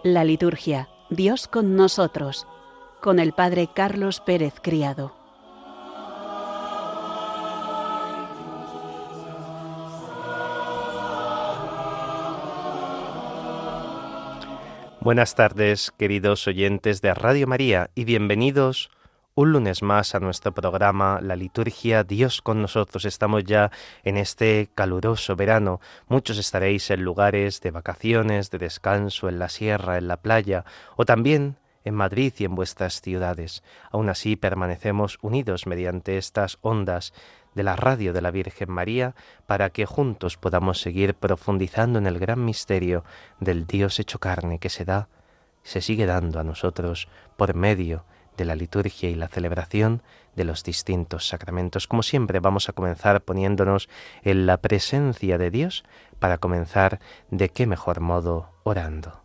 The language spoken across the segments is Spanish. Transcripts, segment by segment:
La liturgia, Dios con nosotros, con el Padre Carlos Pérez Criado. Buenas tardes, queridos oyentes de Radio María, y bienvenidos un lunes más a nuestro programa La Liturgia, Dios con nosotros. Estamos ya en este caluroso verano. Muchos estaréis en lugares de vacaciones, de descanso, en la sierra, en la playa, o también en Madrid y en vuestras ciudades. Aún así permanecemos unidos mediante estas ondas de la radio de la Virgen María para que juntos podamos seguir profundizando en el gran misterio del Dios hecho carne que se sigue dando a nosotros por medio de la liturgia y la celebración de los distintos sacramentos. Como siempre, vamos a comenzar poniéndonos en la presencia de Dios para comenzar de qué mejor modo orando.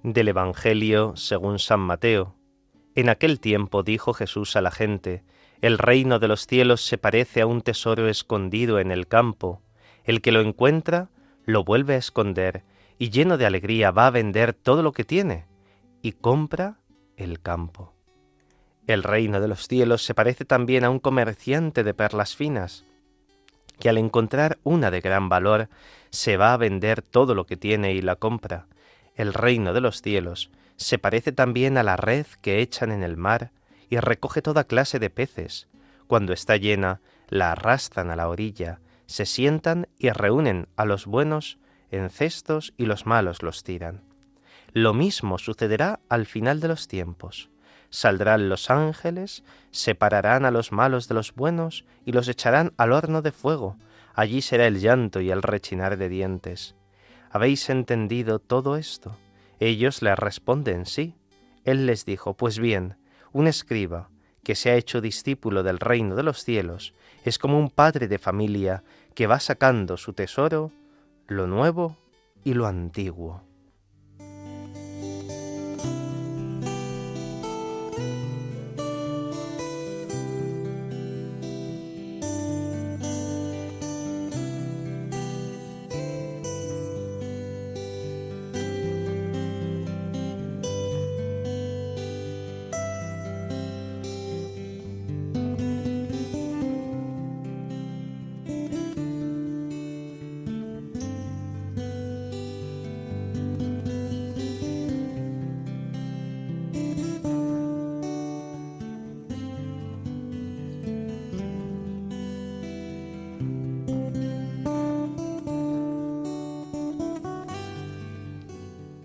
Del Evangelio según San Mateo. En aquel tiempo dijo Jesús a la gente: el reino de los cielos se parece a un tesoro escondido en el campo. El que lo encuentra lo vuelve a esconder y lleno de alegría va a vender todo lo que tiene y compra el campo. El reino de los cielos se parece también a un comerciante de perlas finas, que al encontrar una de gran valor se va a vender todo lo que tiene y la compra. El reino de los cielos se parece también a la red que echan en el mar y recoge toda clase de peces. Cuando está llena, la arrastran a la orilla, se sientan y reúnen a los buenos en cestos y los malos los tiran. Lo mismo sucederá al final de los tiempos. Saldrán los ángeles, separarán a los malos de los buenos y los echarán al horno de fuego. Allí será el llanto y el rechinar de dientes. ¿Habéis entendido todo esto? Ellos le responden sí. Él les dijo: pues bien, un escriba que se ha hecho discípulo del reino de los cielos es como un padre de familia que va sacando su tesoro, lo nuevo y lo antiguo.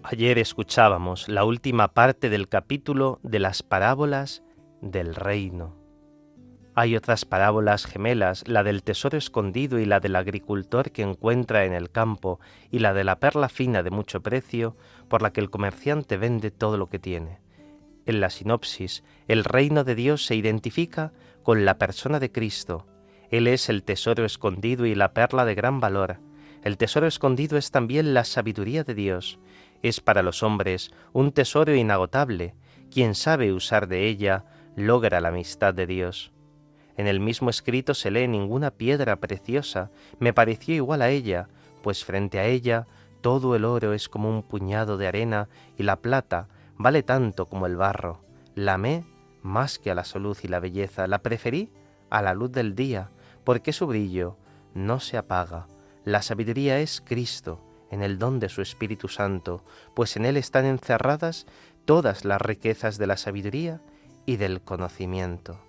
Ayer escuchábamos la última parte del capítulo de las parábolas del reino. Hay otras parábolas gemelas, la del tesoro escondido y la del agricultor que encuentra en el campo y la de la perla fina de mucho precio por la que el comerciante vende todo lo que tiene. En la sinopsis, el reino de Dios se identifica con la persona de Cristo. Él es el tesoro escondido y la perla de gran valor. El tesoro escondido es también la sabiduría de Dios. Es para los hombres un tesoro inagotable. Quien sabe usar de ella logra la amistad de Dios. En el mismo escrito se lee: ninguna piedra preciosa me pareció igual a ella, pues frente a ella todo el oro es como un puñado de arena y la plata vale tanto como el barro. La amé más que a la salud y la belleza, la preferí a la luz del día, porque su brillo no se apaga. La sabiduría es Cristo, en el don de su Espíritu Santo, pues en él están encerradas todas las riquezas de la sabiduría y del conocimiento.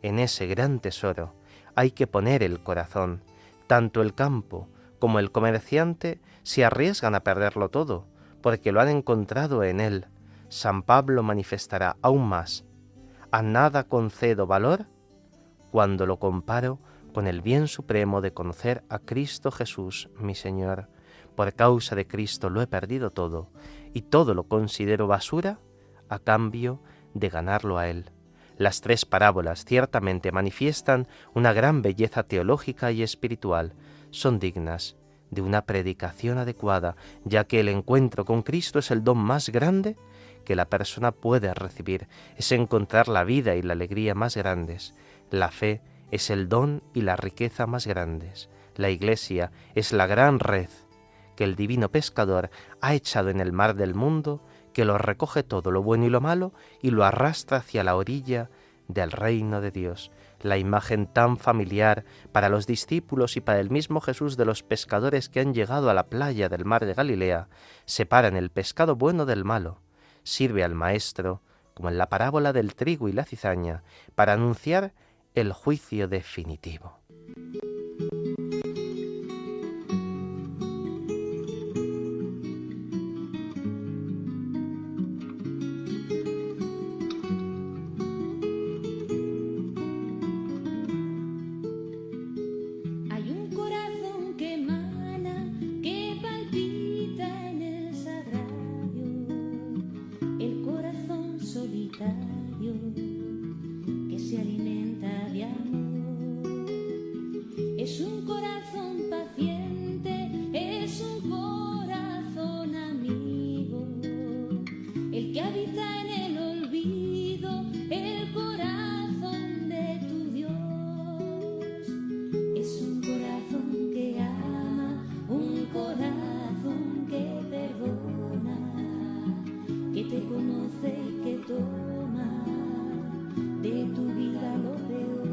En ese gran tesoro hay que poner el corazón. Tanto el campo como el comerciante se arriesgan a perderlo todo, porque lo han encontrado en él. San Pablo manifestará aún más: a nada concedo valor cuando lo comparo con el bien supremo de conocer a Cristo Jesús, mi Señor. Por causa de Cristo lo he perdido todo, y todo lo considero basura a cambio de ganarlo a Él. Las tres parábolas ciertamente manifiestan una gran belleza teológica y espiritual. son dignas de una predicación adecuada, ya que el encuentro con Cristo es el don más grande que la persona puede recibir, es encontrar la vida y la alegría más grandes. La fe es el don y la riqueza más grandes. La Iglesia es la gran red que el divino pescador ha echado en el mar del mundo, que lo recoge todo, lo bueno y lo malo, y lo arrastra hacia la orilla del reino de Dios. La imagen tan familiar para los discípulos y para el mismo Jesús de los pescadores que han llegado a la playa del mar de Galilea separan el pescado bueno del malo. Sirve al Maestro, como en la parábola del trigo y la cizaña, para anunciar el juicio definitivo. Que se alimenta de amor. Es un corazón paciente, es un corazón amigo, el que habita en el olvido, el corazón de tu Dios. Es un corazón que ama, un corazón que perdona, que te conoce y que toma de tu vida lo peor,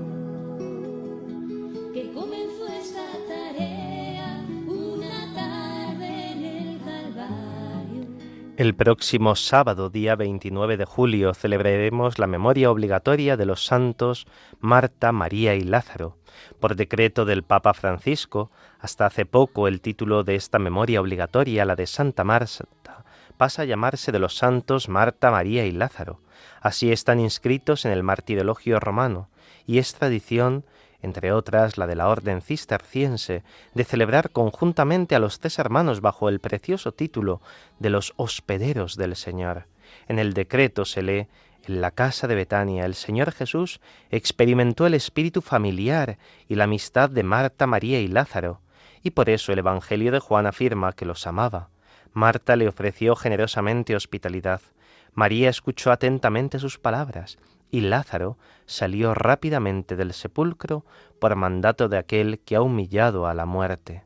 que comenzó esta tarea una tarde en el Calvario. El próximo sábado, día 29 de julio, celebraremos la memoria obligatoria de los santos Marta, María y Lázaro. Por decreto del Papa Francisco, hasta hace poco el título de esta memoria obligatoria, la de Santa Marta, pasa a llamarse de los santos Marta, María y Lázaro. Así están inscritos en el martirologio romano, y es tradición, entre otras la de la orden cisterciense, de celebrar conjuntamente a los tres hermanos bajo el precioso título de los hospederos del Señor. En el decreto se lee: en la casa de Betania el Señor Jesús experimentó el espíritu familiar y la amistad de Marta, María y Lázaro, y por eso el Evangelio de Juan afirma que los amaba. Marta le ofreció generosamente hospitalidad, María escuchó atentamente sus palabras, y Lázaro salió rápidamente del sepulcro por mandato de aquel que ha humillado a la muerte.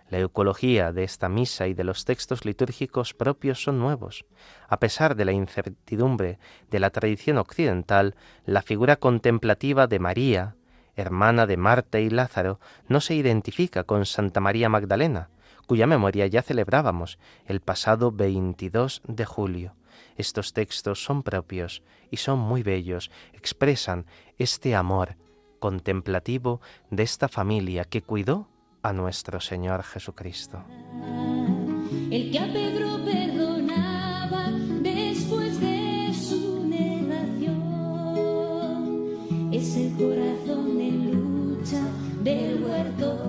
La eucología de esta misa y de los textos litúrgicos propios son nuevos. A pesar de la incertidumbre de la tradición occidental, la figura contemplativa de María, hermana de Marta y Lázaro, no se identifica con Santa María Magdalena, cuya memoria ya celebrábamos el pasado 22 de julio. Estos textos son propios y son muy bellos, expresan este amor contemplativo de esta familia que cuidó a nuestro Señor Jesucristo. El que a Pedro perdonaba después de su negación, es el corazón en lucha del huerto.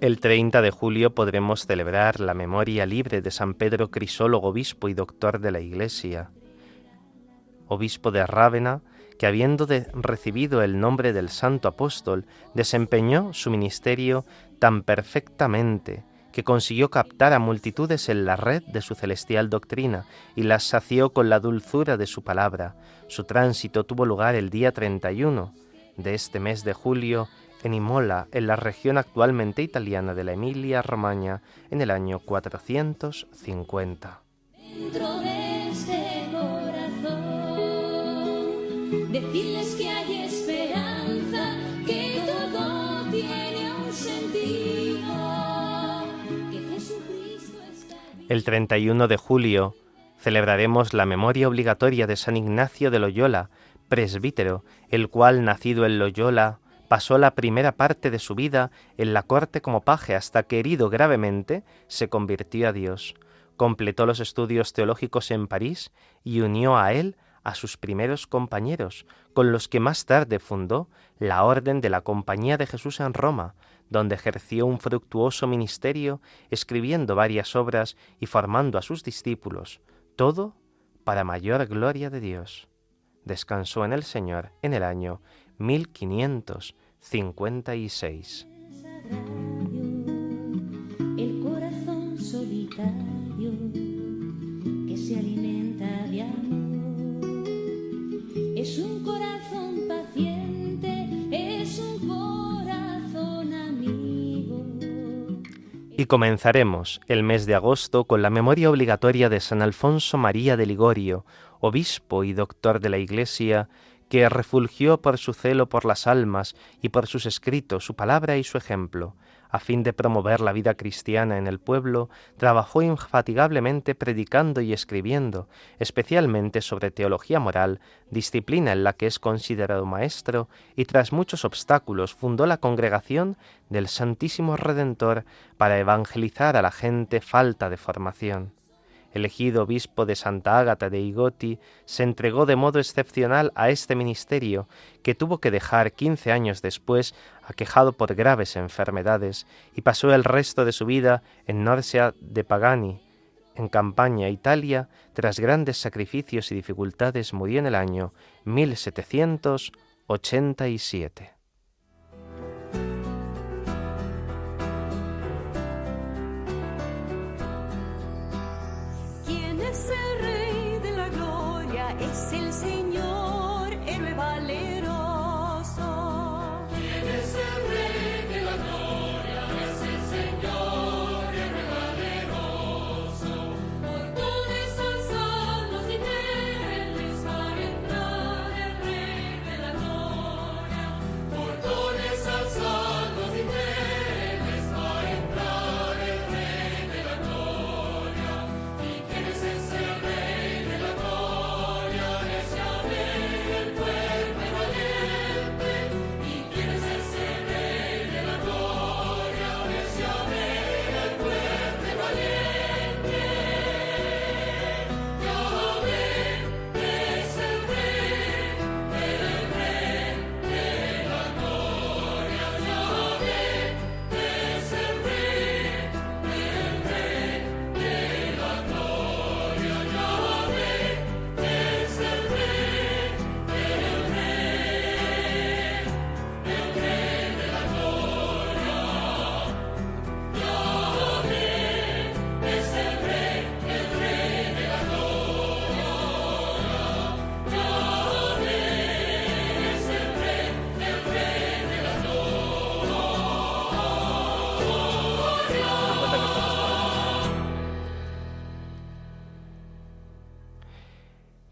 El 30 de julio podremos celebrar la memoria libre de San Pedro Crisólogo, obispo y doctor de la Iglesia, obispo de Rávena, que habiendo recibido el nombre del santo apóstol, desempeñó su ministerio tan perfectamente que consiguió captar a multitudes en la red de su celestial doctrina y las sació con la dulzura de su palabra. Su tránsito tuvo lugar el día 31 de este mes de julio en Imola, en la región actualmente italiana de la Emilia-Romagna, en el año 450. Dentro de este corazón, decirles que hay esperanza, que todo tiene un sentido, que Jesucristo está vivo. El 31 de julio celebraremos la memoria obligatoria de San Ignacio de Loyola, presbítero, el cual, nacido en Loyola, pasó la primera parte de su vida en la corte como paje hasta que, herido gravemente, se convirtió a Dios. Completó los estudios teológicos en París y unió a él a sus primeros compañeros, con los que más tarde fundó la Orden de la Compañía de Jesús en Roma, donde ejerció un fructuoso ministerio, escribiendo varias obras y formando a sus discípulos, todo para mayor gloria de Dios. Descansó en el Señor en el año 1550. 56. El corazón solitario que se alimenta de amor es un corazón paciente, es un corazón amigo. Y comenzaremos el mes de agosto con la memoria obligatoria de San Alfonso María de Ligorio, obispo y doctor de la Iglesia, que refulgió por su celo por las almas y por sus escritos, su palabra y su ejemplo. A fin de promover la vida cristiana en el pueblo, trabajó infatigablemente predicando y escribiendo, especialmente sobre teología moral, disciplina en la que es considerado maestro, y tras muchos obstáculos fundó la Congregación del Santísimo Redentor para evangelizar a la gente falta de formación. Elegido obispo de Santa Ágata de Igoti, se entregó de modo excepcional a este ministerio, que tuvo que dejar 15 años después, aquejado por graves enfermedades, y pasó el resto de su vida en Norcia de Pagani. En Campania, Italia, tras grandes sacrificios y dificultades, murió en el año 1787. Es el Señor, héroe valeroso. ¿Quién es el Rey de la gloria? Es el Señor, héroe valeroso. Portones alzados y teles para entrar el Rey de la gloria. Portones alzados y teles para entrar el Rey de la gloria. ¿Y quién es ese Rey de la gloria?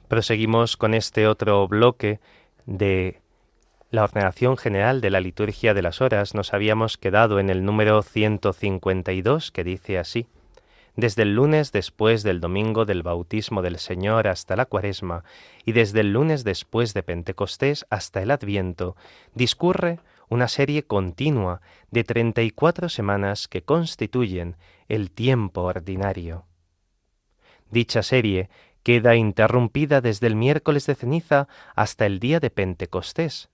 Proseguimos con este otro bloque de la ordenación general de la liturgia de las horas. Nos habíamos quedado en el número 152, que dice así: desde el lunes después del domingo del bautismo del Señor hasta la Cuaresma, y desde el lunes después de Pentecostés hasta el Adviento, discurre una serie continua de 34 semanas que constituyen el tiempo ordinario. Dicha serie queda interrumpida desde el miércoles de ceniza hasta el día de Pentecostés.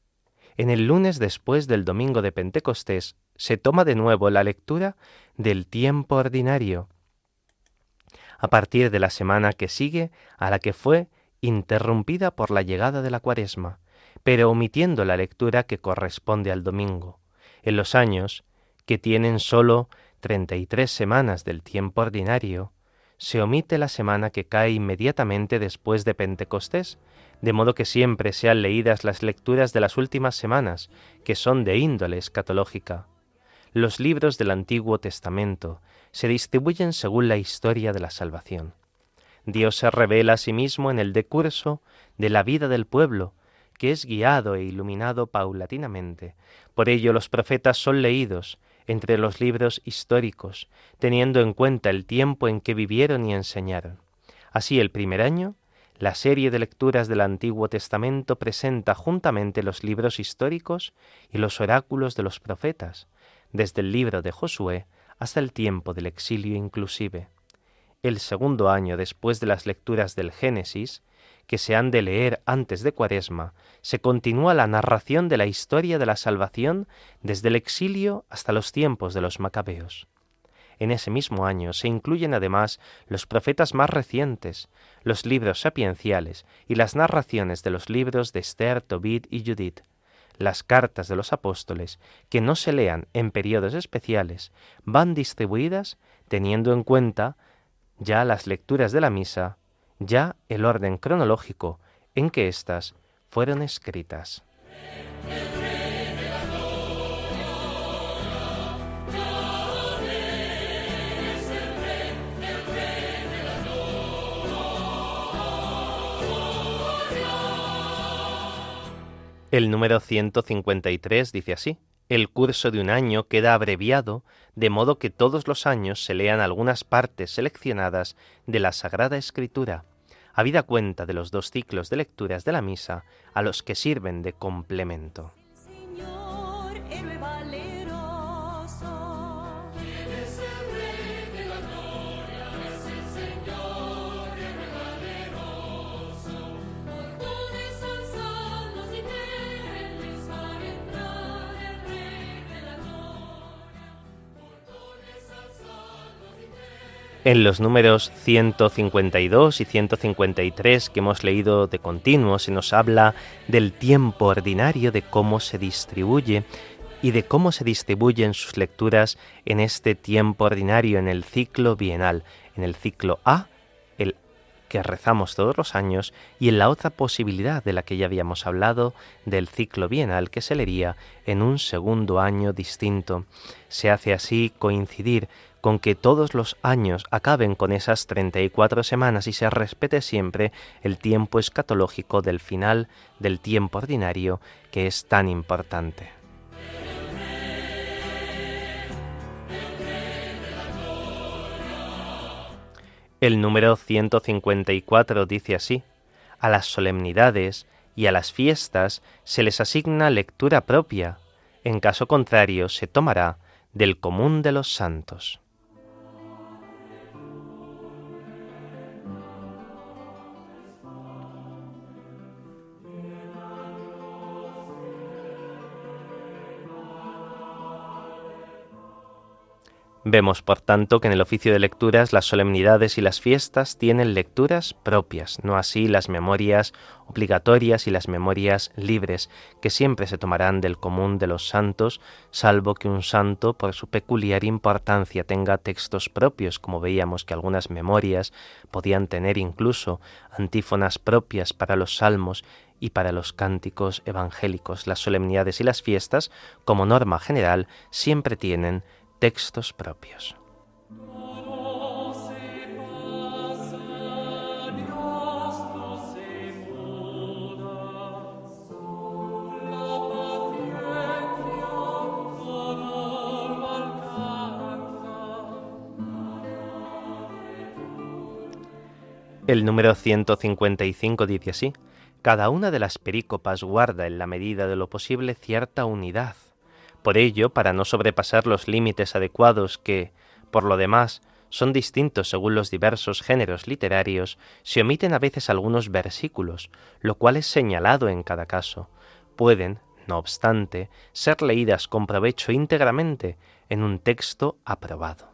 En el lunes después del domingo de Pentecostés se toma de nuevo la lectura del tiempo ordinario, a partir de la semana que sigue a la que fue interrumpida por la llegada de la Cuaresma, pero omitiendo la lectura que corresponde al domingo. En los años, que tienen sólo 33 semanas del tiempo ordinario, se omite la semana que cae inmediatamente después de Pentecostés, de modo que siempre sean leídas las lecturas de las últimas semanas, que son de índole escatológica. Los libros del Antiguo Testamento se distribuyen según la historia de la salvación. Dios se revela a sí mismo en el decurso de la vida del pueblo, que es guiado e iluminado paulatinamente. Por ello los profetas son leídos entre los libros históricos, teniendo en cuenta el tiempo en que vivieron y enseñaron. Así, el primer año, la serie de lecturas del Antiguo Testamento presenta juntamente los libros históricos y los oráculos de los profetas, desde el libro de Josué hasta el tiempo del exilio inclusive. El segundo año, después de las lecturas del Génesis, que se han de leer antes de Cuaresma, se continúa la narración de la historia de la salvación desde el exilio hasta los tiempos de los Macabeos. En ese mismo año se incluyen además los profetas más recientes, los libros sapienciales y las narraciones de los libros de Esther, Tobit y Judith. las cartas de los apóstoles, que no se lean en periodos especiales, van distribuidas teniendo en cuenta ya las lecturas de la misa, ya el orden cronológico en que éstas fueron escritas. El número 153 dice así: el curso de un año queda abreviado, de modo que todos los años se lean algunas partes seleccionadas de la Sagrada Escritura, habida cuenta de los 2 ciclos de lecturas de la misa a los que sirven de complemento. Señor, héroe valeroso. ¿Quién es el Rey de la gloria? Es el Señor, héroe valeroso. Montones alzados y teles para entrar el Rey de la gloria. Montones alzados y teles. En los números 152 y 153 que hemos leído de continuo se nos habla del tiempo ordinario, de cómo se distribuye y de cómo se distribuyen sus lecturas en este tiempo ordinario, en el ciclo bienal, en el ciclo A, el que rezamos todos los años, y en la otra posibilidad de la que ya habíamos hablado, del ciclo bienal, que se leería en un segundo año distinto. Se hace así coincidir con que todos los años acaben con esas 34 semanas y se respete siempre el tiempo escatológico del final del tiempo ordinario, que es tan importante. El número 154 dice así: a las solemnidades y a las fiestas se les asigna lectura propia, en caso contrario se tomará del común de los santos. Vemos, por tanto, que en el oficio de lecturas las solemnidades y las fiestas tienen lecturas propias, no así las memorias obligatorias y las memorias libres, que siempre se tomarán del común de los santos, salvo que un santo, por su peculiar importancia, tenga textos propios, como veíamos que algunas memorias podían tener incluso antífonas propias para los salmos y para los cánticos evangélicos. Las solemnidades y las fiestas, como norma general, siempre tienen textos propios. Todo se pasa, Dios no se muda, la paciencia todo lo alcanza. El número 155 dice así: cada una de las perícopas guarda en la medida de lo posible cierta unidad. Por ello, para no sobrepasar los límites adecuados que, por lo demás, son distintos según los diversos géneros literarios, se omiten a veces algunos versículos, lo cual es señalado en cada caso. Pueden, no obstante, ser leídas con provecho íntegramente en un texto aprobado.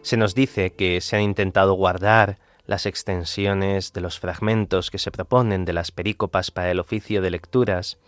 Se nos dice que se han intentado guardar las extensiones de los fragmentos que se proponen de las perícopas para el oficio de lecturas,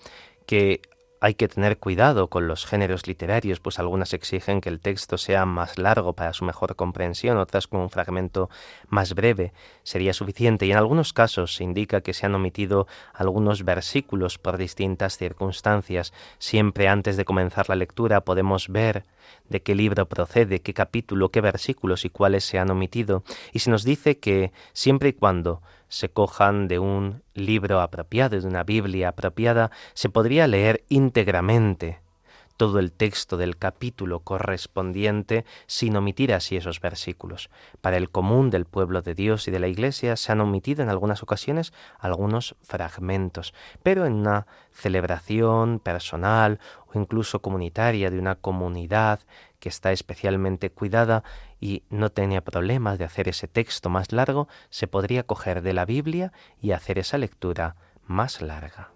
que hay que tener cuidado con los géneros literarios, pues algunas exigen que el texto sea más largo para su mejor comprensión, otras con un fragmento más breve sería suficiente, y en algunos casos se indica que se han omitido algunos versículos por distintas circunstancias. Siempre antes de comenzar la lectura podemos ver de qué libro procede, qué capítulo, qué versículos y cuáles se han omitido, y se nos dice que siempre y cuando se cojan de un libro apropiado, de una Biblia apropiada, se podría leer íntegramente todo el texto del capítulo correspondiente sin omitir así esos versículos. Para el común del pueblo de Dios y de la Iglesia se han omitido en algunas ocasiones algunos fragmentos, pero en una celebración personal o incluso comunitaria de una comunidad que está especialmente cuidada y no tenía problemas de hacer ese texto más largo, se podría coger de la Biblia y hacer esa lectura más larga.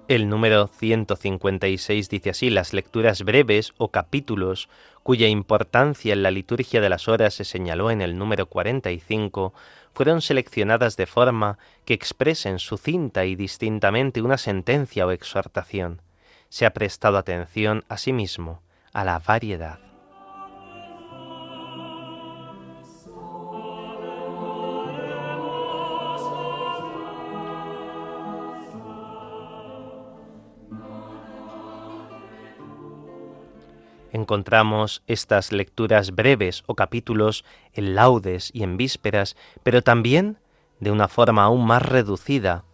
El número 156 dice así: las lecturas breves o capítulos, cuya importancia en la liturgia de las horas se señaló en el número 45, fueron seleccionadas de forma que expresen sucinta y distintamente una sentencia o exhortación. Se ha prestado atención, asimismo, a la variedad. Encontramos estas lecturas breves o capítulos en laudes y en vísperas, pero también de una forma aún más reducida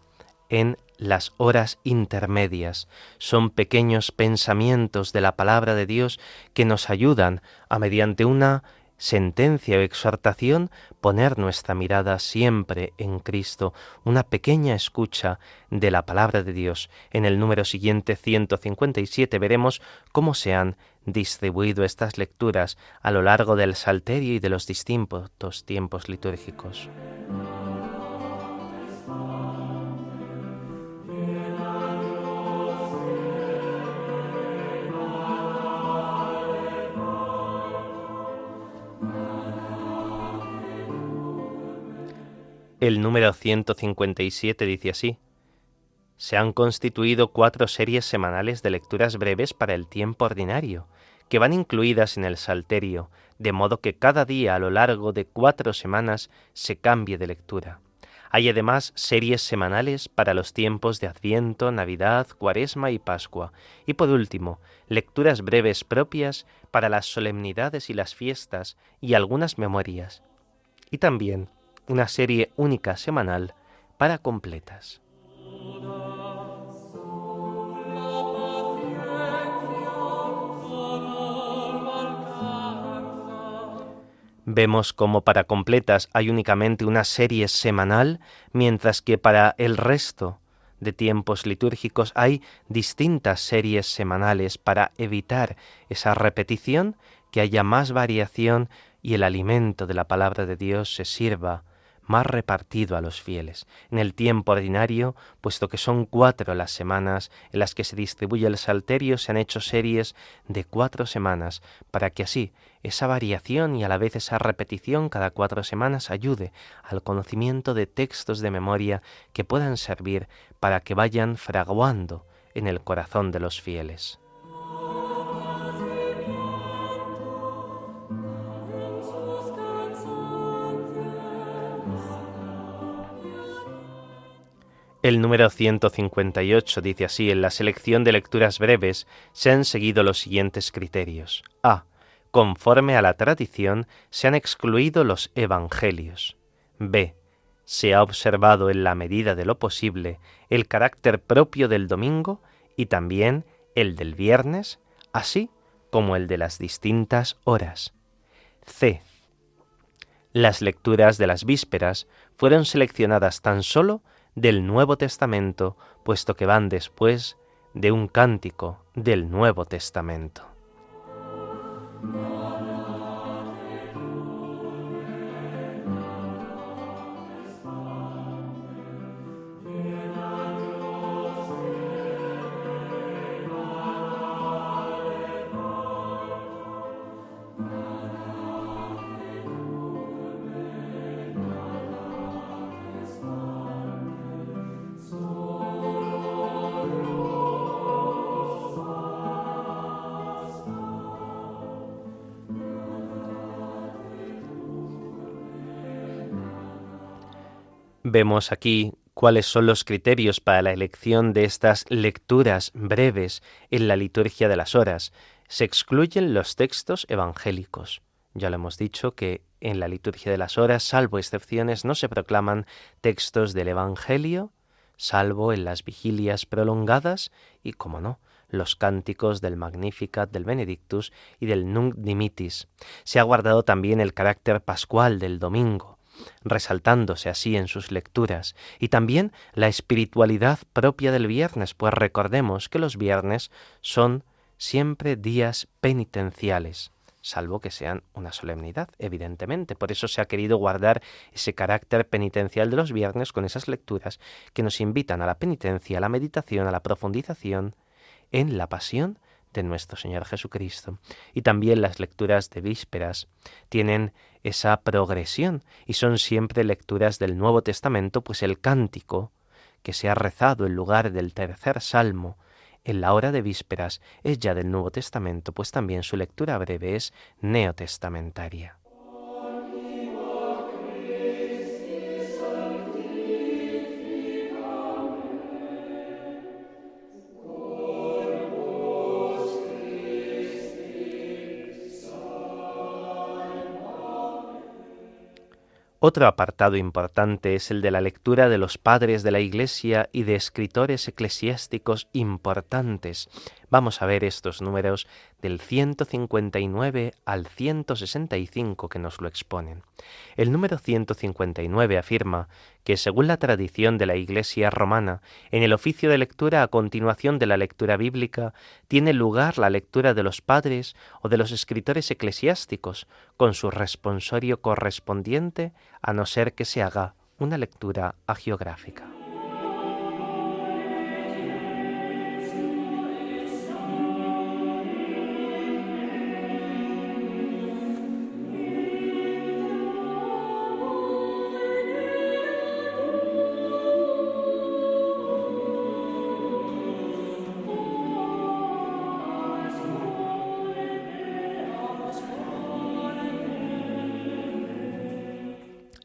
en las horas intermedias. Son pequeños pensamientos de la palabra de Dios que nos ayudan a, mediante una sentencia o exhortación, poner nuestra mirada siempre en Cristo, una pequeña escucha de la palabra de Dios. En el número siguiente, 157, veremos cómo se han distribuido estas lecturas a lo largo del Salterio y de los distintos tiempos litúrgicos. El número 157 dice así: se han constituido 4 series semanales de lecturas breves para el tiempo ordinario, que van incluidas en el Salterio, de modo que cada día a lo largo de 4 semanas se cambie de lectura. Hay además series semanales para los tiempos de Adviento, Navidad, Cuaresma y Pascua. Y por último, lecturas breves propias para las solemnidades y las fiestas y algunas memorias. Y también una serie única semanal para completas. Vemos como para completas hay únicamente una serie semanal, mientras que para el resto de tiempos litúrgicos hay distintas series semanales para evitar esa repetición, que haya más variación y el alimento de la palabra de Dios se sirva más repartido a los fieles. En el tiempo ordinario, puesto que son 4 las semanas en las que se distribuye el Salterio, se han hecho series de 4 semanas, para que así esa variación y a la vez esa repetición cada 4 semanas ayude al conocimiento de textos de memoria que puedan servir para que vayan fraguando en el corazón de los fieles. El número 158 dice así: en la selección de lecturas breves se han seguido los siguientes criterios. A. Conforme a la tradición se han excluido los evangelios. B. Se ha observado en la medida de lo posible el carácter propio del domingo y también el del viernes, así como el de las distintas horas. C. Las lecturas de las vísperas fueron seleccionadas tan solo del Nuevo Testamento, puesto que van después de un cántico del Nuevo Testamento. Vemos aquí cuáles son los criterios para la elección de estas lecturas breves en la liturgia de las horas. Se excluyen los textos evangélicos. Ya lo hemos dicho que en la liturgia de las horas, salvo excepciones, no se proclaman textos del Evangelio, salvo en las vigilias prolongadas y, como no, los cánticos del Magnificat, del Benedictus y del Nunc Dimittis. Se ha guardado también el carácter pascual del domingo, resaltándose así en sus lecturas, y también la espiritualidad propia del viernes, pues recordemos que los viernes son siempre días penitenciales, salvo que sean una solemnidad, evidentemente. Por eso se ha querido guardar ese carácter penitencial de los viernes con esas lecturas que nos invitan a la penitencia, a la meditación, a la profundización en la pasión de nuestro Señor Jesucristo. Y también las lecturas de vísperas tienen esa progresión y son siempre lecturas del Nuevo Testamento, pues el cántico que se ha rezado en lugar del tercer salmo en la hora de vísperas es ya del Nuevo Testamento, pues también su lectura breve es neotestamentaria. Otro apartado importante es el de la lectura de los padres de la Iglesia y de escritores eclesiásticos importantes. Vamos a ver estos números del 159 al 165 que nos lo exponen. El número 159 afirma que, según la tradición de la Iglesia romana, en el oficio de lectura a continuación de la lectura bíblica, tiene lugar la lectura de los padres o de los escritores eclesiásticos, con su responsorio correspondiente, a no ser que se haga una lectura hagiográfica.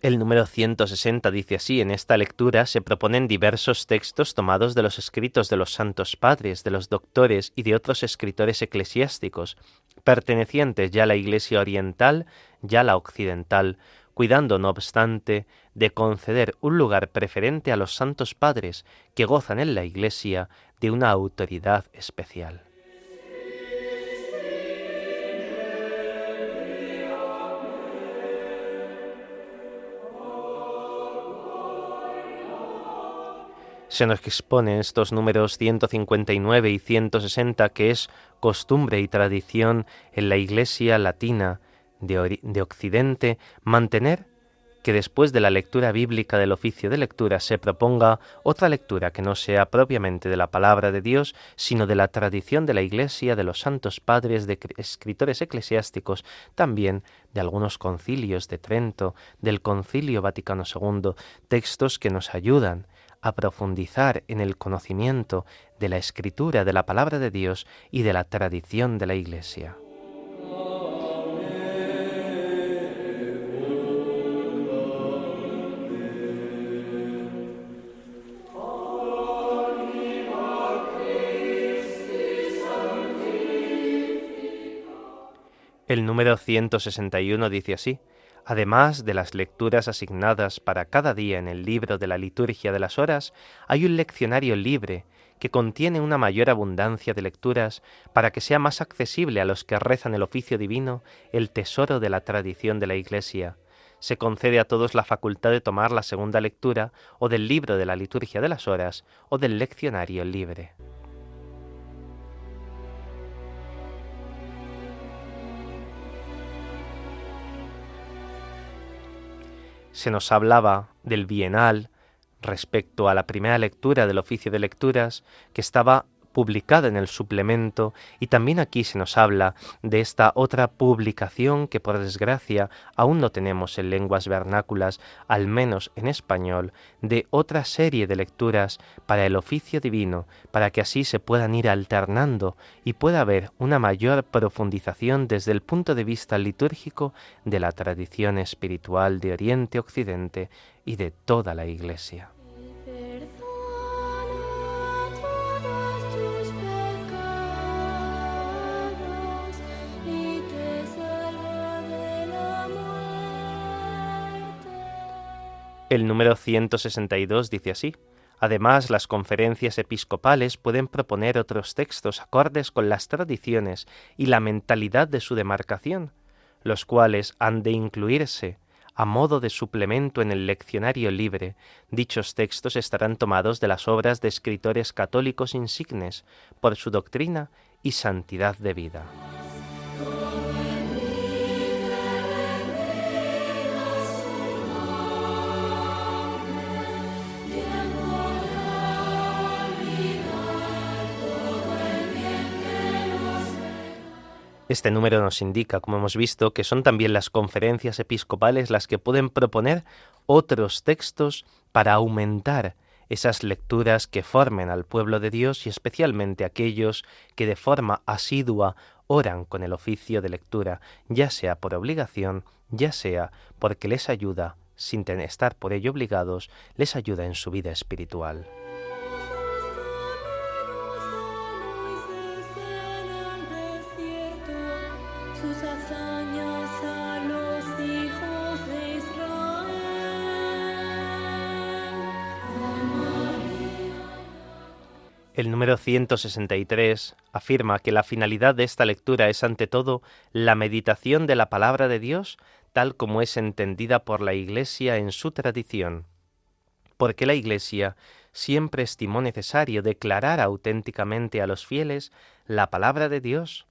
El número 160 dice así: en esta lectura se proponen diversos textos tomados de los escritos de los santos padres, de los doctores y de otros escritores eclesiásticos, pertenecientes ya a la Iglesia oriental, ya a la occidental, cuidando, no obstante, de conceder un lugar preferente a los santos padres que gozan en la Iglesia de una autoridad especial. Se nos exponen estos números 159 y 160 que es costumbre y tradición en la Iglesia latina de Occidente mantener que después de la lectura bíblica del oficio de lectura se proponga otra lectura que no sea propiamente de la palabra de Dios, sino de la tradición de la Iglesia, de los santos padres, de escritores eclesiásticos, también de algunos concilios de Trento, del Concilio Vaticano II, textos que nos ayudan a profundizar en el conocimiento de la Escritura, de la palabra de Dios y de la tradición de la Iglesia. El número 161 dice así: además de las lecturas asignadas para cada día en el libro de la liturgia de las horas, hay un leccionario libre que contiene una mayor abundancia de lecturas para que sea más accesible a los que rezan el oficio divino el tesoro de la tradición de la Iglesia. Se concede a todos la facultad de tomar la segunda lectura o del libro de la liturgia de las horas o del leccionario libre. Se nos hablaba del bienal respecto a la primera lectura del oficio de lecturas, que estaba publicada en el suplemento, y también aquí se nos habla de esta otra publicación que por desgracia aún no tenemos en lenguas vernáculas, al menos en español, de otra serie de lecturas para el oficio divino, para que así se puedan ir alternando y pueda haber una mayor profundización desde el punto de vista litúrgico de la tradición espiritual de Oriente-Occidente y de toda la Iglesia. El número 162 dice así: además, las conferencias episcopales pueden proponer otros textos acordes con las tradiciones y la mentalidad de su demarcación, los cuales han de incluirse a modo de suplemento en el leccionario libre. Dichos textos estarán tomados de las obras de escritores católicos insignes por su doctrina y santidad de vida. Este número nos indica, como hemos visto, que son también las conferencias episcopales las que pueden proponer otros textos para aumentar esas lecturas que formen al pueblo de Dios y especialmente aquellos que de forma asidua oran con el oficio de lectura, ya sea por obligación, ya sea porque les ayuda, sin estar por ello obligados, les ayuda en su vida espiritual. Sus hazañas a los hijos de Israel. El número 163 afirma que la finalidad de esta lectura es ante todo la meditación de la palabra de Dios tal como es entendida por la Iglesia en su tradición, porque la Iglesia siempre estimó necesario declarar auténticamente a los fieles la palabra de Dios,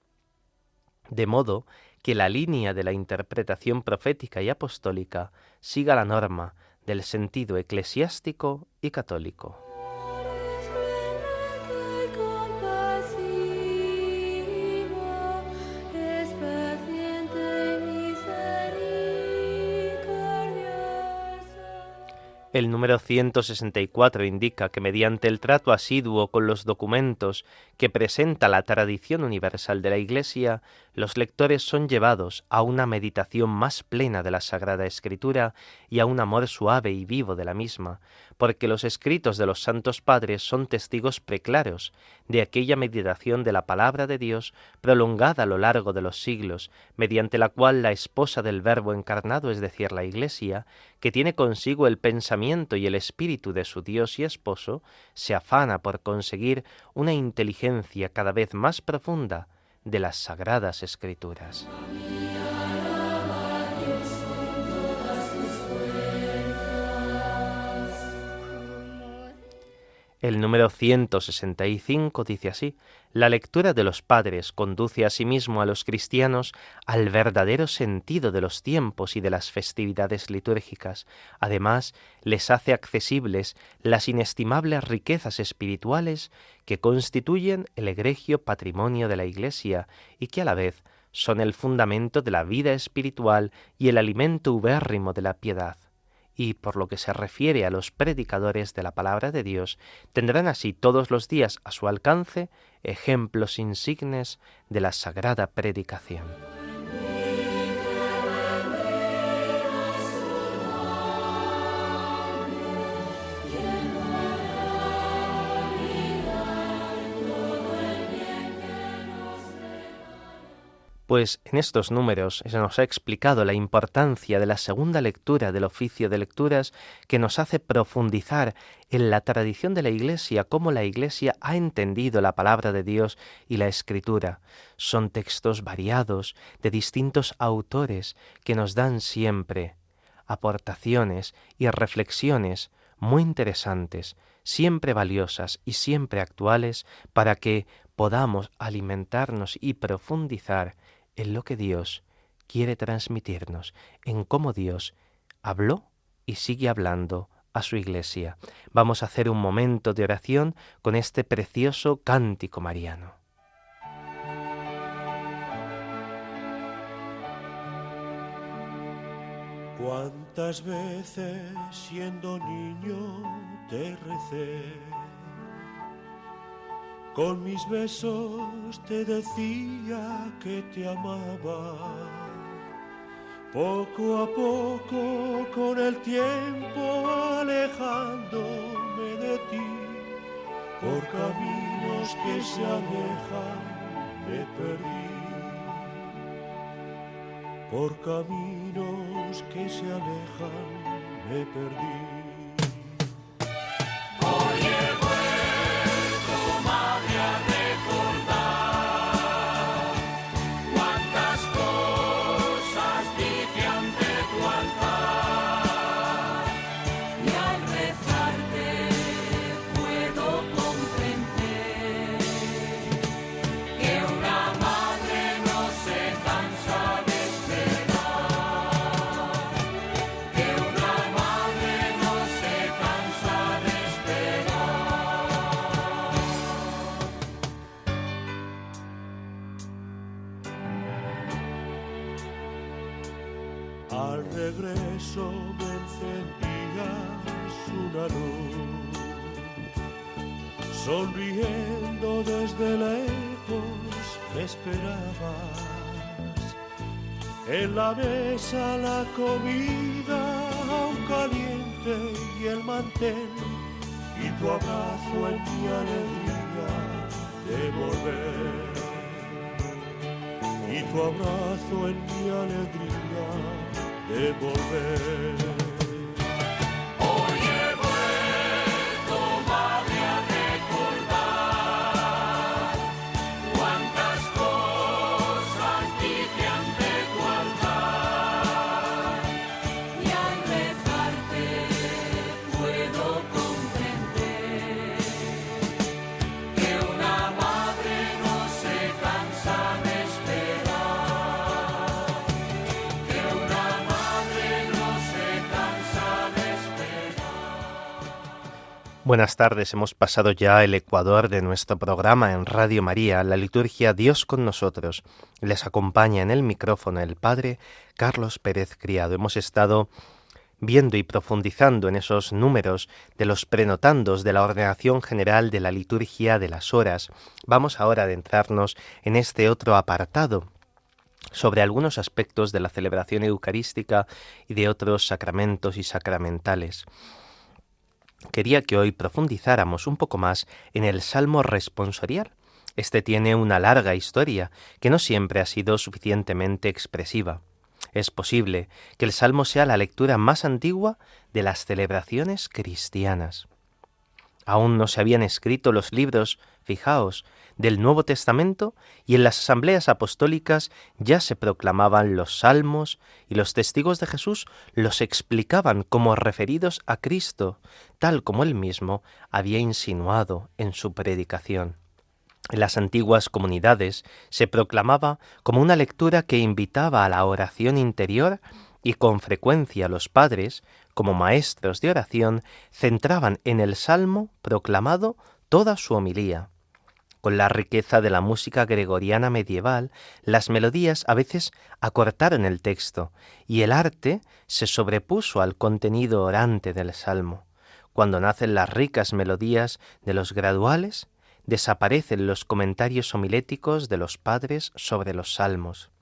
de modo que la línea de la interpretación profética y apostólica siga la norma del sentido eclesiástico y católico. El número 164 indica que mediante el trato asiduo con los documentos que presenta la tradición universal de la Iglesia, los lectores son llevados a una meditación más plena de la Sagrada Escritura y a un amor suave y vivo de la misma, porque los escritos de los santos padres son testigos preclaros de aquella meditación de la palabra de Dios prolongada a lo largo de los siglos, mediante la cual la esposa del Verbo encarnado, es decir, la Iglesia, que tiene consigo el pensamiento y el espíritu de su Dios y esposo, se afana por conseguir una inteligencia cada vez más profunda de las Sagradas Escrituras. El número 165 dice así: la lectura de los padres conduce asimismo a los cristianos al verdadero sentido de los tiempos y de las festividades litúrgicas. Además, les hace accesibles las inestimables riquezas espirituales que constituyen el egregio patrimonio de la Iglesia y que a la vez son el fundamento de la vida espiritual y el alimento ubérrimo de la piedad. Y por lo que se refiere a los predicadores de la palabra de Dios, tendrán así todos los días a su alcance ejemplos insignes de la sagrada predicación. Pues en estos números se nos ha explicado la importancia de la segunda lectura del oficio de lecturas, que nos hace profundizar en la tradición de la Iglesia, cómo la Iglesia ha entendido la palabra de Dios y la Escritura. Son textos variados de distintos autores que nos dan siempre aportaciones y reflexiones muy interesantes, siempre valiosas y siempre actuales, para que podamos alimentarnos y profundizar en lo que Dios quiere transmitirnos, en cómo Dios habló y sigue hablando a su Iglesia. Vamos a hacer un momento de oración con este precioso cántico mariano. Cuántas veces siendo niño te recé, con mis besos te decía que te amaba. Poco a poco con el tiempo alejándome de ti, por caminos que se alejan me perdí. Por caminos que se alejan me perdí. Hoy he vuelto, madre, a recordar cuántas cosas dije ante tu altar, y al rezarte puedo comprender que una madre no se cansa de Al regreso me encendías una luz, sonriendo desde lejos me esperabas. En la mesa la comida aún caliente y el mantel, y tu abrazo en mi alegría de volver. Y tu abrazo en mi alegría de volver. Hoy he vuelto, madre, a recordar cuántas cosas dije ante tu altar, y al rezarte puedo comprender que una madre no se cansa de esperar, que una madre no se cansa de esperar. Buenas tardes, hemos pasado ya el ecuador de nuestro programa en Radio María, la liturgia Dios con nosotros. Les acompaña en el micrófono el Padre Carlos Pérez Criado. Hemos estado viendo y profundizando en esos números de los prenotandos de la ordenación general de la liturgia de las horas. Vamos ahora a adentrarnos en este otro apartado sobre algunos aspectos de la celebración eucarística y de otros sacramentos y sacramentales. Quería que hoy profundizáramos un poco más en el Salmo responsorial. Este tiene una larga historia que no siempre ha sido suficientemente expresiva. Es posible que el Salmo sea la lectura más antigua de las celebraciones cristianas. Aún no se habían escrito los libros, fijaos, del Nuevo Testamento, y en las asambleas apostólicas ya se proclamaban los salmos, y los testigos de Jesús los explicaban como referidos a Cristo, tal como él mismo había insinuado en su predicación. En las antiguas comunidades se proclamaba como una lectura que invitaba a la oración interior, y con frecuencia los padres, como maestros de oración, centraban en el salmo proclamado toda su homilía. Con la riqueza de la música gregoriana medieval, las melodías a veces acortaron el texto, y el arte se sobrepuso al contenido orante del salmo. Cuando nacen las ricas melodías de los graduales, desaparecen los comentarios homiléticos de los padres sobre los salmos.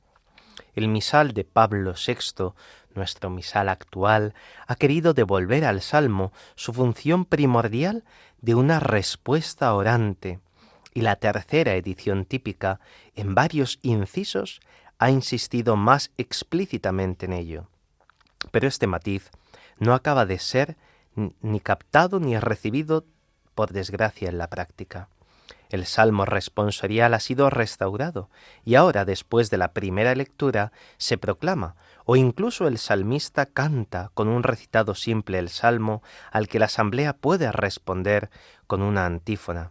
El misal de Pablo VI, nuestro misal actual, ha querido devolver al salmo su función primordial de una respuesta orante, y la tercera edición típica, en varios incisos, ha insistido más explícitamente en ello. Pero este matiz no acaba de ser ni captado ni recibido, por desgracia, en la práctica. El Salmo responsorial ha sido restaurado y ahora, después de la primera lectura, se proclama, o incluso el salmista canta con un recitado simple el Salmo al que la asamblea puede responder con una antífona.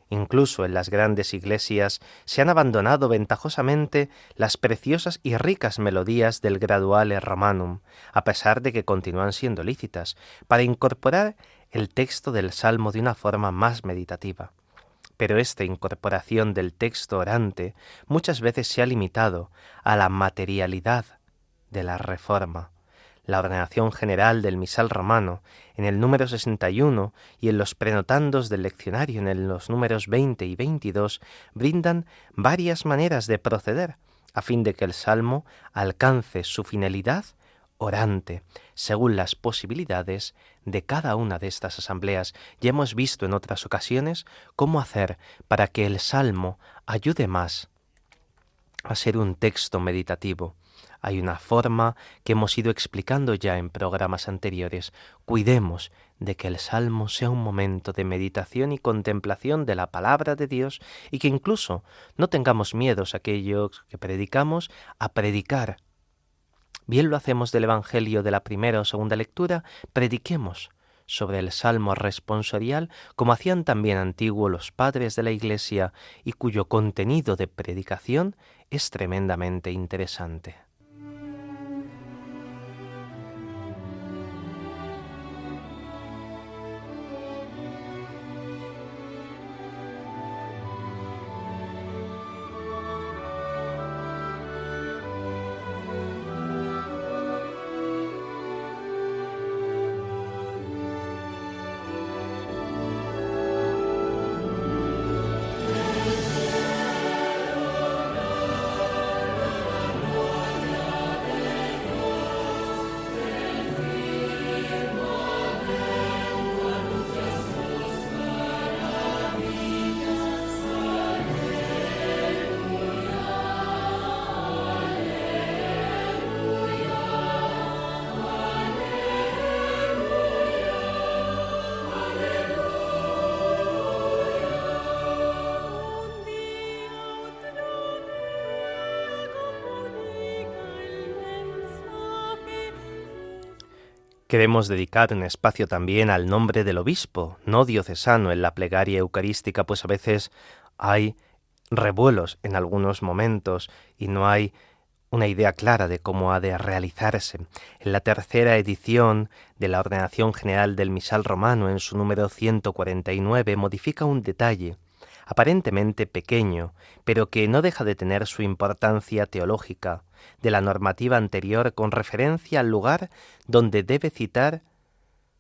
Incluso en las grandes iglesias se han abandonado ventajosamente las preciosas y ricas melodías del Graduale Romanum, a pesar de que continúan siendo lícitas, para incorporar el texto del Salmo de una forma más meditativa. Pero esta incorporación del texto orante muchas veces se ha limitado a la materialidad de la Reforma. La ordenación general del misal romano en el número 61 y en los prenotandos del leccionario en los números 20 y 22 brindan varias maneras de proceder a fin de que el salmo alcance su finalidad orante, según las posibilidades de cada una de estas asambleas. Ya hemos visto en otras ocasiones cómo hacer para que el salmo ayude más a ser un texto meditativo. Hay una forma que hemos ido explicando ya en programas anteriores. Cuidemos de que el salmo sea un momento de meditación y contemplación de la palabra de Dios y que incluso no tengamos miedos aquellos que predicamos a predicar. Bien lo hacemos del Evangelio de la primera o segunda lectura, prediquemos sobre el salmo responsorial como hacían también antiguos los padres de la Iglesia y cuyo contenido de predicación es tremendamente interesante. Queremos dedicar un espacio también al nombre del obispo, no diocesano, en la plegaria eucarística, pues a veces hay revuelos en algunos momentos y no hay una idea clara de cómo ha de realizarse. En la tercera edición de la Ordenación General del Misal Romano, en su número 149, modifica un detalle aparentemente pequeño, pero que no deja de tener su importancia teológica, de la normativa anterior con referencia al lugar donde debe citar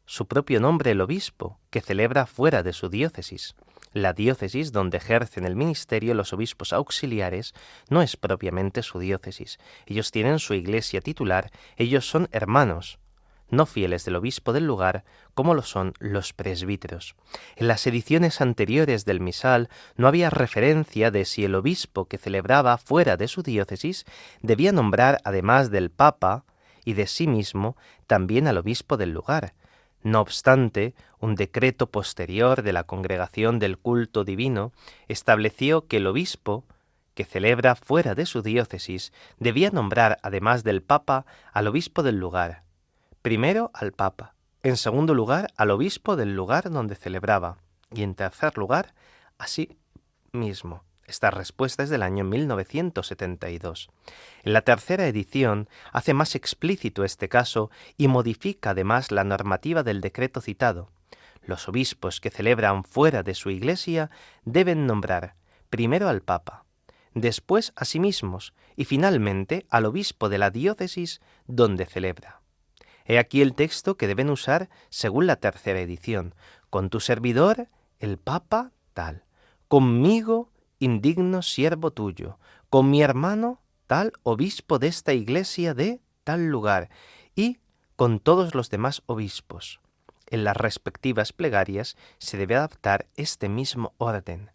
su propio nombre el obispo, que celebra fuera de su diócesis. La diócesis donde ejercen el ministerio los obispos auxiliares no es propiamente su diócesis. Ellos tienen su iglesia titular, ellos son hermanos, no fieles del obispo del lugar, como lo son los presbíteros. En las ediciones anteriores del misal no había referencia de si el obispo que celebraba fuera de su diócesis debía nombrar, además del papa y de sí mismo, también al obispo del lugar. No obstante, un decreto posterior de la Congregación del Culto Divino estableció que el obispo que celebra fuera de su diócesis debía nombrar, además del papa, al obispo del lugar. Primero al papa, en segundo lugar al obispo del lugar donde celebraba y en tercer lugar a sí mismo. Esta respuesta es del año 1972. En la tercera edición hace más explícito este caso y modifica además la normativa del decreto citado. Los obispos que celebran fuera de su iglesia deben nombrar primero al papa, después a sí mismos y finalmente al obispo de la diócesis donde celebra. He aquí el texto que deben usar según la tercera edición. Con tu servidor, el Papa, tal. Conmigo, indigno siervo tuyo. Con mi hermano, tal obispo de esta iglesia de tal lugar. Y con todos los demás obispos. En las respectivas plegarias se debe adaptar este mismo orden.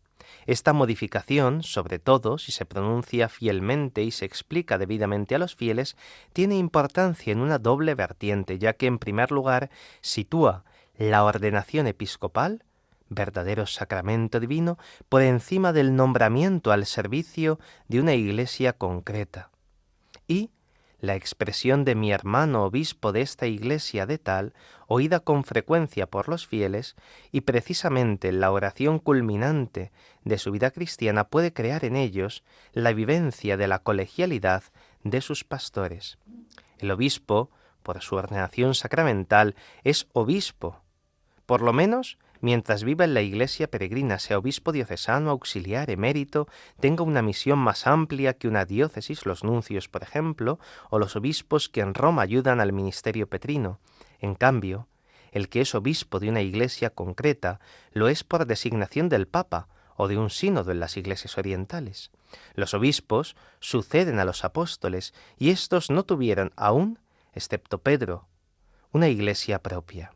Esta modificación, sobre todo si se pronuncia fielmente y se explica debidamente a los fieles, tiene importancia en una doble vertiente, ya que en primer lugar sitúa la ordenación episcopal, verdadero sacramento divino, por encima del nombramiento al servicio de una iglesia concreta, y La expresión de mi hermano obispo de esta iglesia de tal, oída con frecuencia por los fieles, y precisamente la oración culminante de su vida cristiana puede crear en ellos la vivencia de la colegialidad de sus pastores. El obispo, por su ordenación sacramental, es obispo, por lo menos mientras viva en la iglesia peregrina, sea obispo diocesano, auxiliar, emérito, tenga una misión más amplia que una diócesis, los nuncios, por ejemplo, o los obispos que en Roma ayudan al ministerio petrino. En cambio, el que es obispo de una iglesia concreta lo es por designación del Papa o de un sínodo en las iglesias orientales. Los obispos suceden a los apóstoles y éstos no tuvieron aún, excepto Pedro, una iglesia propia.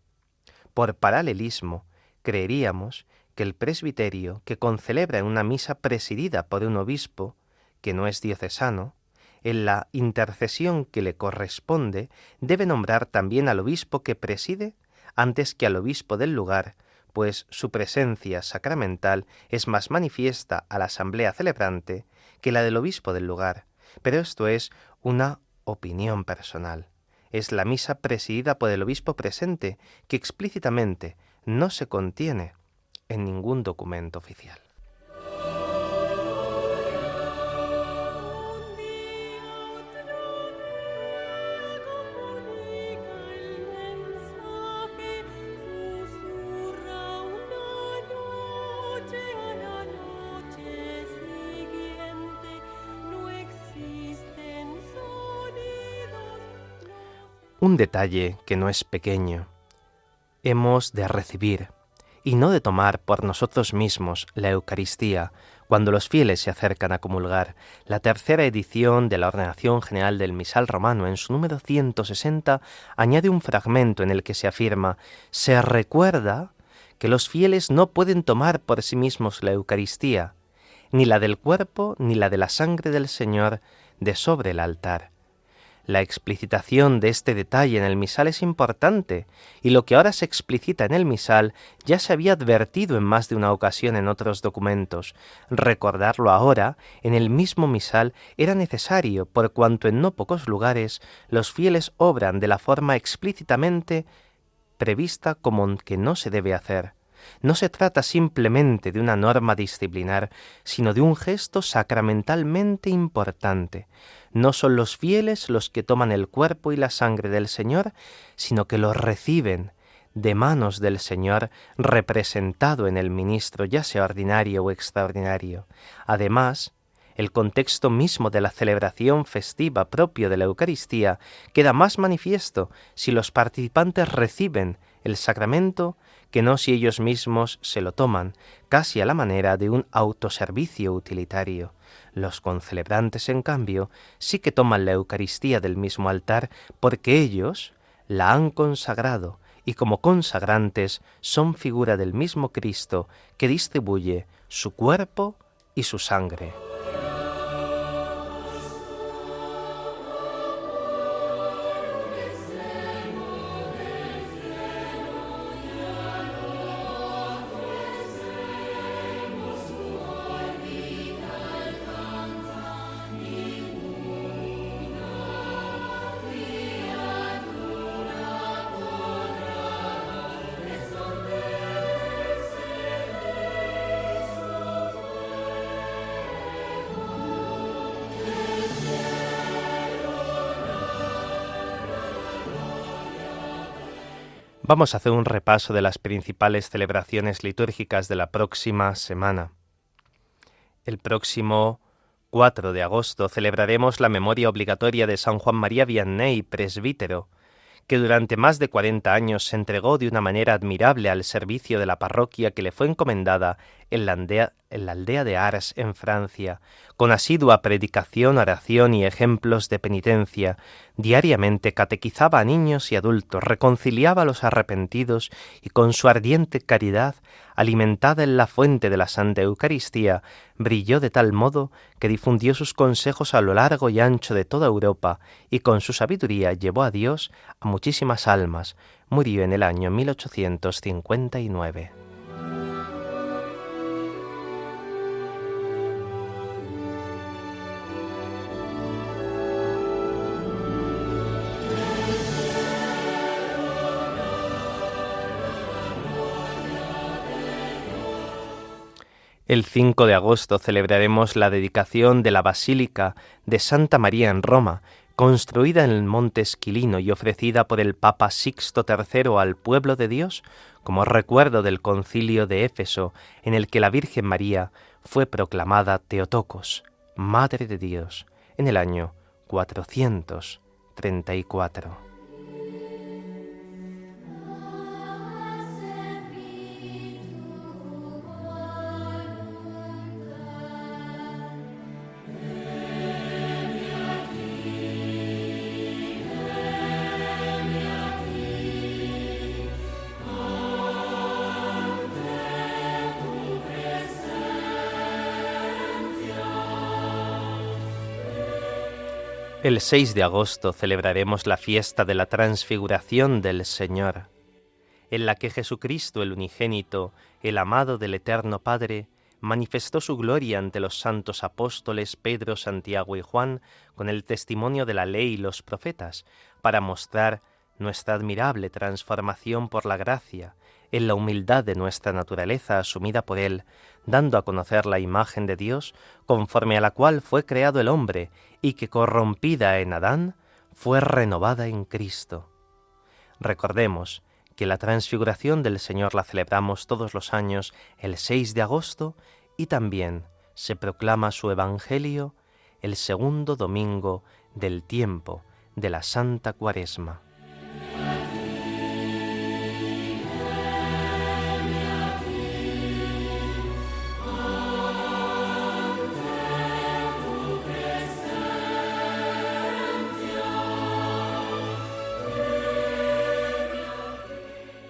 Por paralelismo, creeríamos que el presbiterio, que concelebra en una misa presidida por un obispo, que no es diocesano, en la intercesión que le corresponde, debe nombrar también al obispo que preside antes que al obispo del lugar, pues su presencia sacramental es más manifiesta a la asamblea celebrante que la del obispo del lugar. Pero esto es una opinión personal. Es la misa presidida por el obispo presente, que explícitamente no se contiene en ningún documento oficial. Un detalle que no es pequeño. Hemos de recibir y no de tomar por nosotros mismos la Eucaristía cuando los fieles se acercan a comulgar. La tercera edición de la Ordenación General del Misal Romano, en su número 160, añade un fragmento en el que se afirma: se recuerda que los fieles no pueden tomar por sí mismos la Eucaristía, ni la del cuerpo ni la de la sangre del Señor de sobre el altar. La explicitación de este detalle en el misal es importante, y lo que ahora se explicita en el misal ya se había advertido en más de una ocasión en otros documentos. Recordarlo ahora, en el mismo misal, era necesario, por cuanto en no pocos lugares los fieles obran de la forma explícitamente prevista como que no se debe hacer. No se trata simplemente de una norma disciplinar, sino de un gesto sacramentalmente importante. No son los fieles los que toman el cuerpo y la sangre del Señor, sino que los reciben de manos del Señor, representado en el ministro, ya sea ordinario o extraordinario. Además, el contexto mismo de la celebración festiva propio de la Eucaristía queda más manifiesto si los participantes reciben el sacramento que no si ellos mismos se lo toman, casi a la manera de un autoservicio utilitario. Los concelebrantes, en cambio, sí que toman la Eucaristía del mismo altar porque ellos la han consagrado y como consagrantes son figura del mismo Cristo que distribuye su cuerpo y su sangre. Vamos a hacer un repaso de las principales celebraciones litúrgicas de la próxima semana. El próximo 4 de agosto celebraremos la memoria obligatoria de San Juan María Vianney, presbítero, que durante más de 40 años se entregó de una manera admirable al servicio de la parroquia que le fue encomendada en la aldea de Ars, en Francia, con asidua predicación, oración y ejemplos de penitencia. Diariamente catequizaba a niños y adultos, reconciliaba a los arrepentidos y con su ardiente caridad, alimentada en la fuente de la Santa Eucaristía, brilló de tal modo que difundió sus consejos a lo largo y ancho de toda Europa y con su sabiduría llevó a Dios a muchísimas almas. Murió en el año 1859. El 5 de agosto celebraremos la dedicación de la Basílica de Santa María en Roma, construida en el monte Esquilino y ofrecida por el Papa Sixto III al pueblo de Dios como recuerdo del concilio de Éfeso, en el que la Virgen María fue proclamada Theotokos, Madre de Dios, en el año 434. El 6 de agosto celebraremos la fiesta de la Transfiguración del Señor, en la que Jesucristo, el unigénito, el amado del Eterno Padre, manifestó su gloria ante los santos apóstoles Pedro, Santiago y Juan con el testimonio de la ley y los profetas, para mostrar nuestra admirable transformación por la gracia, en la humildad de nuestra naturaleza asumida por Él, dando a conocer la imagen de Dios conforme a la cual fue creado el hombre y que corrompida en Adán fue renovada en Cristo. Recordemos que la transfiguración del Señor la celebramos todos los años el 6 de agosto y también se proclama su Evangelio el segundo domingo del tiempo de la Santa Cuaresma.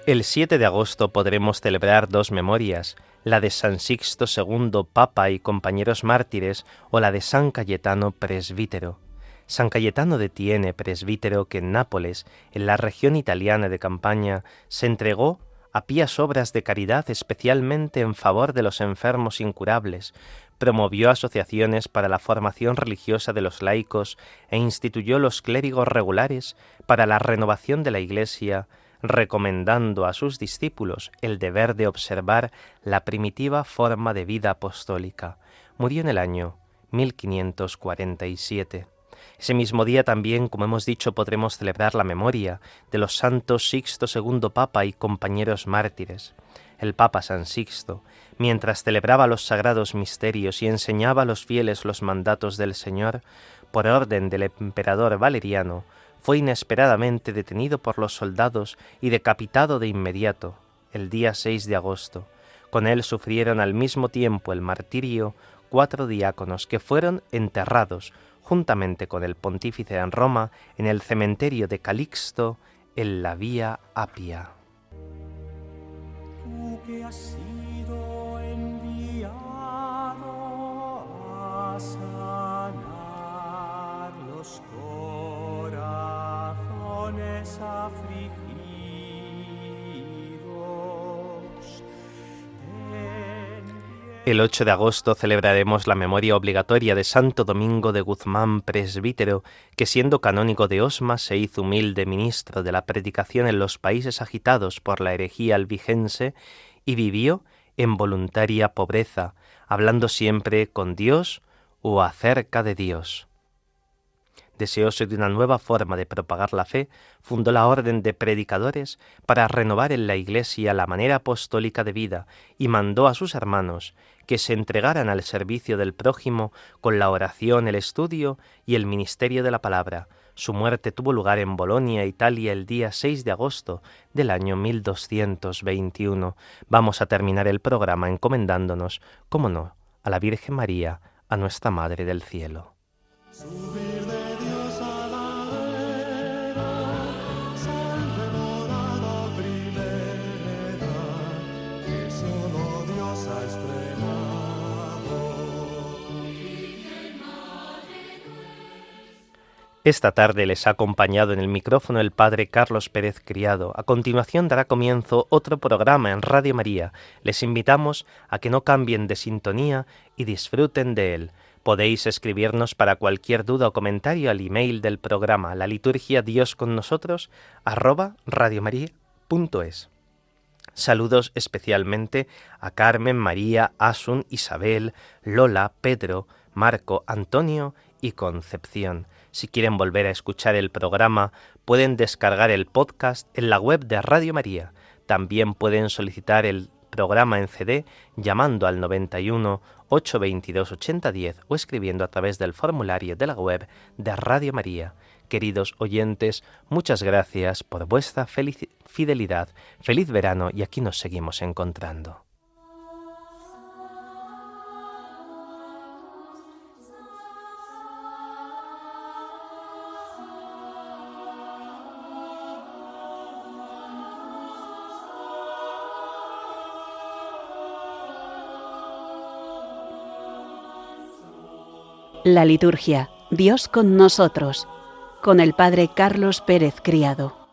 El 7 de agosto podremos celebrar dos memorias, la de San Sixto II, Papa y compañeros mártires, o la de San Cayetano, presbítero. San Cayetano de Thiene, presbítero, que en Nápoles, en la región italiana de Campania, se entregó a pías obras de caridad especialmente en favor de los enfermos incurables, promovió asociaciones para la formación religiosa de los laicos e instituyó los clérigos regulares para la renovación de la Iglesia, recomendando a sus discípulos el deber de observar la primitiva forma de vida apostólica. Murió en el año 1547. Ese mismo día también, como hemos dicho, podremos celebrar la memoria de los santos Sixto II Papa y compañeros mártires. El Papa San Sixto, mientras celebraba los sagrados misterios y enseñaba a los fieles los mandatos del Señor, por orden del emperador Valeriano, fue inesperadamente detenido por los soldados y decapitado de inmediato, el día 6 de agosto. Con él sufrieron al mismo tiempo el martirio 4 diáconos que fueron enterrados, juntamente con el pontífice en Roma, en el cementerio de Calixto, en la Vía Apia. Tú que has sido enviado a sanar los corazones afligidos, El 8 de agosto celebraremos la memoria obligatoria de Santo Domingo de Guzmán, presbítero, que siendo canónigo de Osma se hizo humilde ministro de la predicación en los países agitados por la herejía albigense y vivió en voluntaria pobreza, hablando siempre con Dios o acerca de Dios. Deseoso de una nueva forma de propagar la fe, fundó la orden de predicadores para renovar en la Iglesia la manera apostólica de vida y mandó a sus hermanos que se entregaran al servicio del prójimo con la oración, el estudio y el ministerio de la palabra. Su muerte tuvo lugar en Bolonia, Italia, el día 6 de agosto del año 1221. Vamos a terminar el programa encomendándonos, cómo no, a la Virgen María, a nuestra Madre del Cielo. subir de Dios a la vera, salve morada primera, que solo Dios ha estrenado. Esta tarde les ha acompañado en el micrófono el Padre Carlos Pérez Criado. A continuación dará comienzo otro programa en Radio María. Les invitamos a que no cambien de sintonía y disfruten de él. Podéis escribirnos para cualquier duda o comentario al email del programa la liturgia Dios con nosotros @radiomaria.es. Saludos especialmente a Carmen, María, Asun, Isabel, Lola, Pedro, Marco, Antonio y Concepción. Si quieren volver a escuchar el programa, pueden descargar el podcast en la web de Radio María. También pueden solicitar el programa en CD llamando al 91 822 8010 o escribiendo a través del formulario de la web de Radio María. Queridos oyentes, muchas gracias por vuestra fidelidad. Feliz verano y aquí nos seguimos encontrando. La liturgia, Dios con nosotros, con el Padre Carlos Pérez Criado.